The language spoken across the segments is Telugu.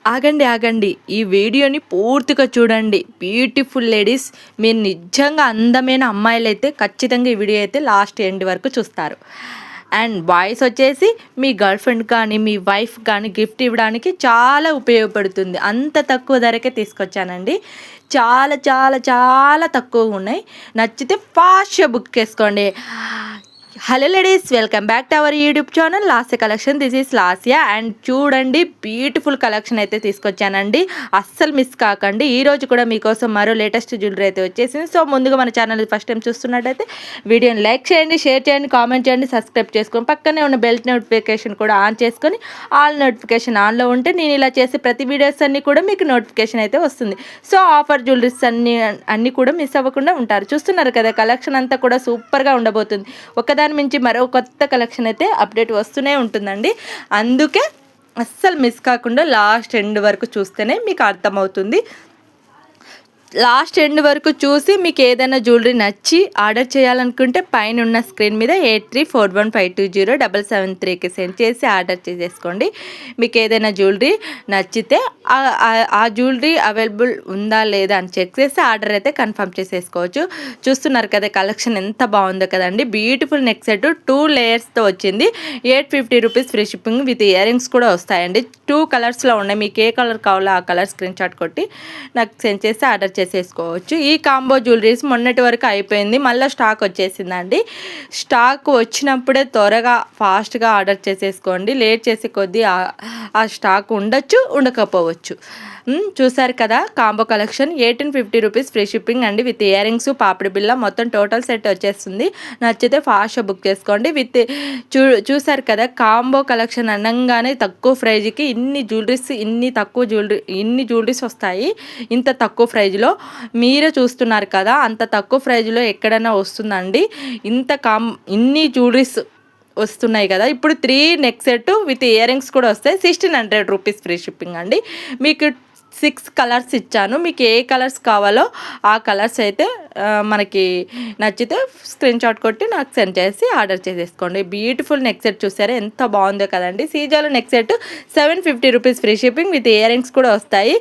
ఆగండి ఆగండి, ఈ వీడియోని పూర్తిగా చూడండి. బ్యూటిఫుల్ లేడీస్, మీరు నిజంగా అందమైన అమ్మాయిలైతే ఖచ్చితంగా ఈ వీడియో అయితే లాస్ట్ ఎండ్ వరకు చూస్తారు. అండ్ బాయ్స్ వచ్చేసి మీ గర్ల్ ఫ్రెండ్ కానీ మీ వైఫ్ కానీ గిఫ్ట్ ఇవ్వడానికి చాలా ఉపయోగపడుతుంది. అంత తక్కువ ధరకే తీసుకొచ్చానండి. చాలా చాలా చాలా తక్కువ ఉన్నాయి. నచ్చితే ఫాస్ట్గా బుక్ చేసుకోండి. Hello ladies, welcome back to our YouTube channel Lasya collection. This is Lasya. And చూడండి, బ్యూటిఫుల్ కలెక్షన్ అయితే తీసుకొచ్చానండి. అస్సలు మిస్ కాకండి. ఈరోజు కూడా మీకోసం మరో లేటెస్ట్ జ్యువెలరీ అయితే వచ్చేసింది. సో ముందుగా మన ఛానల్ ఫస్ట్ టైం చూస్తున్నట్టయితే వీడియోని లైక్ చేయండి, షేర్ చేయండి, కామెంట్ చేయండి, సబ్స్క్రైబ్ చేసుకొని పక్కనే ఉన్న బెల్ నోటిఫికేషన్ కూడా ఆన్ చేసుకొని ఆల్ నోటిఫికేషన్ ఆన్లో ఉంటే నేను ఇలా చేసే ప్రతి వీడియోస్ అన్నీ కూడా మీకు నోటిఫికేషన్ అయితే వస్తుంది. సో ఆఫర్ జ్యువెలరీస్ అన్నీ కూడా మిస్ అవ్వకుండా ఉంటారు. చూస్తున్నారు కదా, కలెక్షన్ అంతా కూడా సూపర్గా ఉండబోతుంది. ఒకదాని మించి మరో కొత్త కలెక్షన్ అయితే అప్డేట్ వస్తూనే ఉంటుందండి. అందుకే అస్సలు మిస్ కాకుండా లాస్ట్ ఎండ్ వరకు చూస్తేనే మీకు అర్థమవుతుంది. లాస్ట్ ఎండ్ వరకు చూసి మీకు ఏదైనా జ్యువెలరీ నచ్చి ఆర్డర్ చేయాలనుకుంటే పైన ఉన్న స్క్రీన్ మీద 8341520773కి సెండ్ చేసి ఆర్డర్ చేసేసుకోండి. మీకు ఏదైనా జ్యువెలరీ నచ్చితే ఆ జ్యువెలరీ అవైలబుల్ ఉందా లేదా అని చెక్ చేసి ఆర్డర్ అయితే కన్ఫర్మ్ చేసేసుకోవచ్చు. చూస్తున్నారు కదా, కలెక్షన్ ఎంత బాగుందో కదండి. బ్యూటిఫుల్ నెక్ సెట్ 2 లేయర్స్తో వచ్చింది. 850 rupees free shipping with earrings కూడా వస్తాయండి. 2 కలర్స్లో ఉన్నాయి. మీకు ఏ కలర్ కావాలో ఆ కలర్ స్క్రీన్ షాట్ కొట్టి నాకు సెండ్ చేసి ఆర్డర్ చేసేసుకోవచ్చు. ఈ కాంబో జ్యువెలరీస్ మొన్నటి వరకు అయిపోయింది, మళ్ళీ స్టాక్ వచ్చేసిందండి. స్టాక్ వచ్చినప్పుడే త్వరగా ఫాస్ట్గా ఆర్డర్ చేసేసుకోండి. లేట్ చేసే కొద్దీ ఆ స్టాక్ ఉండొచ్చు, ఉండకపోవచ్చు. చూసారు కదా, combo collection 1850 rupees free shipping అండి విత్ ఇయర్ రింగ్స్, పాపిడి బిల్ల, మొత్తం టోటల్ సెట్ వచ్చేస్తుంది. నచ్చితే ఫాస్ట్గా బుక్ చేసుకోండి. చూసారు కదా, కాంబో కలెక్షన్ అనగానే తక్కువ ప్రైజ్కి ఇన్ని జ్యువెలరీస్ వస్తాయి. ఇంత తక్కువ ప్రైజ్లో మీరే చూస్తున్నారు కదా, అంత తక్కువ ప్రైజ్లో ఎక్కడైనా వస్తుందండి. ఇన్ని జ్యువెలరీస్ వస్తున్నాయి కదా. ఇప్పుడు 3 neck set with earrings కూడా వస్తాయి. 1600 రూపీస్ ఫ్రీ షిప్పింగ్ అండి. మీకు 6 కలర్స్ ఇచ్చాను. మీకు ఏ కలర్స్ కావాలో ఆ కలర్స్ అయితే మనకి నచ్చితే స్క్రీన్ షాట్ కొట్టి నాకు సెండ్ చేసి ఆర్డర్ చేసేసుకోండి. బ్యూటిఫుల్ నెక్ సెట్ చూసారా, ఎంత బాగుందో కదండి. సీజాలో neck set 750 rupees free shipping with earrings కూడా వస్తాయి.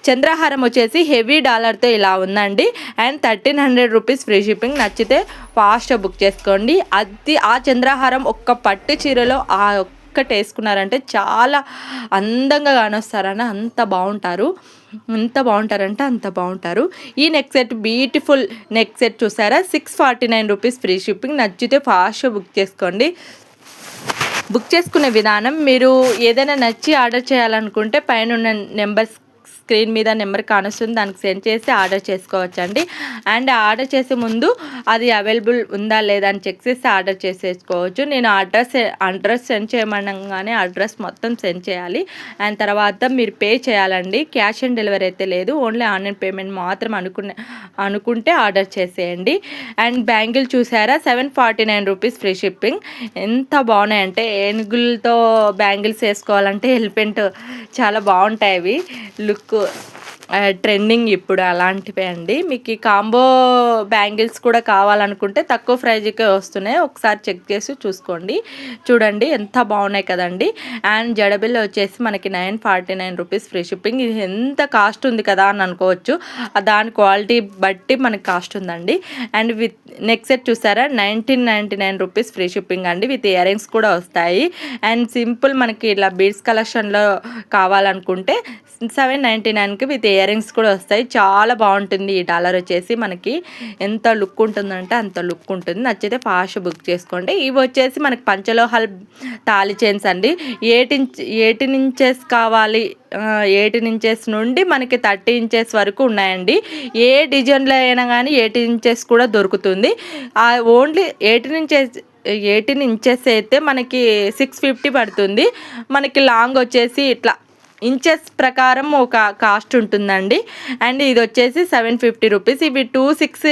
చంద్రహారం వచ్చేసి హెవీ డాలర్తో ఇలా ఉందండి. And 1300 rupees free shipping. నచ్చితే ఫాస్ట్గా బుక్ చేసుకోండి. ఆ చంద్రహారం ఒక్క పట్టు చీరలో ఒక్కటి వేసుకున్నారంటే చాలా అందంగా కానొస్తారని అంత బాగుంటారంటే అంత బాగుంటారు. ఈ neck set beautiful neck set చూసారా, 649 రూపీస్ ఫ్రీ షిప్పింగ్. నచ్చితే ఫాస్ట్గా బుక్ చేసుకోండి. బుక్ చేసుకునే విధానం, మీరు ఏదైనా నచ్చి ఆర్డర్ చేయాలనుకుంటే పైన ఉన్న స్క్రీన్ మీద నెంబర్ కానొస్తుంది, దానికి సెండ్ చేసి ఆర్డర్ చేసుకోవచ్చండి. అండ్ ఆర్డర్ చేసే ముందు అది అవైలబుల్ ఉందా లేదా అని చెక్ చేసి ఆర్డర్ చేసేసుకోవచ్చు. నేను అడ్రస్ సెండ్ చేయమనగానే అడ్రస్ మొత్తం సెండ్ చేయాలి. అండ్ తర్వాత మీరు పే చేయాలండి. క్యాష్ ఆన్ డెలివరీ అయితే లేదు, ఓన్లీ ఆన్లైన్ పేమెంట్ మాత్రం అనుకుంటే ఆర్డర్ చేసేయండి. అండ్ బ్యాంగిల్ చూసారా, 749 రూపీస్ ఫ్రీ షిప్పింగ్. ఎంత బాగున్నాయంటే, ఏనుగులతో బ్యాంగిల్స్ వేసుకోవాలంటే ఎలిఫెంట్ చాలా బాగుంటాయి. అవి లుక్ ట్రెండింగ్ ఇప్పుడు అలాంటివే అండి. మీకు ఈ కాంబో బ్యాంగిల్స్ కూడా కావాలనుకుంటే తక్కువ ప్రైజ్కే వస్తున్నాయి, ఒకసారి చెక్ చేసి చూసుకోండి. చూడండి ఎంత బాగున్నాయి కదండి. అండ్ జడబిల్ల వచ్చేసి మనకి 949 రూపీస్ ఫ్రీ షిప్పింగ్. ఇది ఎంత కాస్ట్ ఉంది కదా అని అనుకోవచ్చు, దాని క్వాలిటీ బట్టి మనకి కాస్ట్ ఉందండి. అండ్ విత్ నెక్ సెట్ చూసారా, 1999 రూపీస్ ఫ్రీ షిప్పింగ్ అండి విత్ ఇయర్ రింగ్స్ కూడా వస్తాయి. అండ్ సింపుల్ మనకి ఇలా బీడ్స్ కలెక్షన్లో కావాలనుకుంటే 799కి విత్ ఇయర్ రింగ్స్ కూడా వస్తాయి. చాలా బాగుంటుంది. ఈ డాలర్ వచ్చేసి మనకి ఎంత లుక్ ఉంటుందంటే అంత లుక్ ఉంటుంది. నచ్చితే ఫాస్ట్ బుక్ చేసుకోండి. ఇవి వచ్చేసి మనకి పంచలోహాల్ తాళి చైన్స్ అండి. 18 ఇంచెస్ కావాలి, 18 ఇంచెస్ నుండి మనకి 30 ఇంచెస్ వరకు ఉన్నాయండి. ఏ డిజైన్లో అయినా కానీ 18 ఇంచెస్ కూడా దొరుకుతుంది. ఓన్లీ 18 ఇంచెస్ అయితే మనకి 650 పడుతుంది. మనకి లాంగ్ వచ్చేసి ఇట్లా ఇంచెస్ ప్రకారం ఒక కాస్ట్ ఉంటుందండి. అండ్ ఇది వచ్చేసి 750 రూపీస్. ఇవి 26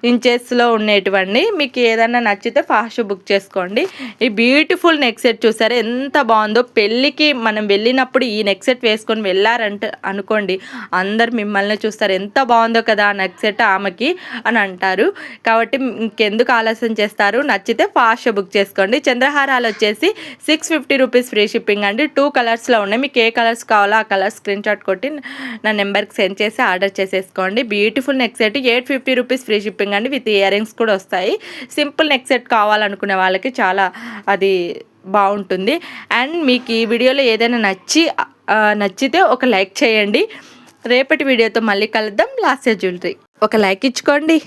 ఇంచెస్లో ఉండేటివండి. మీకు ఏదైనా నచ్చితే ఫాస్ట్ బుక్ చేసుకోండి. ఈ బ్యూటిఫుల్ నెక్ సెట్ చూసారా, ఎంత బాగుందో. పెళ్ళికి మనం వెళ్ళినప్పుడు ఈ నెక్ సెట్ వేసుకొని వెళ్ళారంటే అనుకోండి, అందరు మిమ్మల్ని చూస్తారు, ఎంత బాగుందో కదా ఆ నెక్ సెట్ ఆమెకి అని అంటారు. కాబట్టి ఇంకెందుకు ఆలస్యం చేస్తారు, నచ్చితే ఫాస్ట్ బుక్ చేసుకోండి. చంద్రహారాలు వచ్చేసి 650 రూపీస్ ఫ్రీ షిప్పింగ్ అండి. 2 కలర్స్లో ఉన్నాయి. మీకు ఏ కలర్స్ కావాలో ఆ కలర్ స్క్రీన్ షాట్ కొట్టి నా నెంబర్కి సెండ్ చేసి ఆర్డర్ చేసేసుకోండి. Beautiful neck set 850 rupees free shipping అండి. విత్ ఇయర్ రింగ్స్ కూడా వస్తాయి. సింపుల్ నెక్ సెట్ కావాలనుకునే వాళ్ళకి చాలా అది బాగుంటుంది. అండ్ మీకు ఈ వీడియోలో ఏదైనా నచ్చితే ఒక లైక్ చేయండి. రేపటి వీడియోతో మళ్ళీ కలుద్దాం. లాస్య జ్యువెలరీ ఒక లైక్ ఇచ్చుకోండి.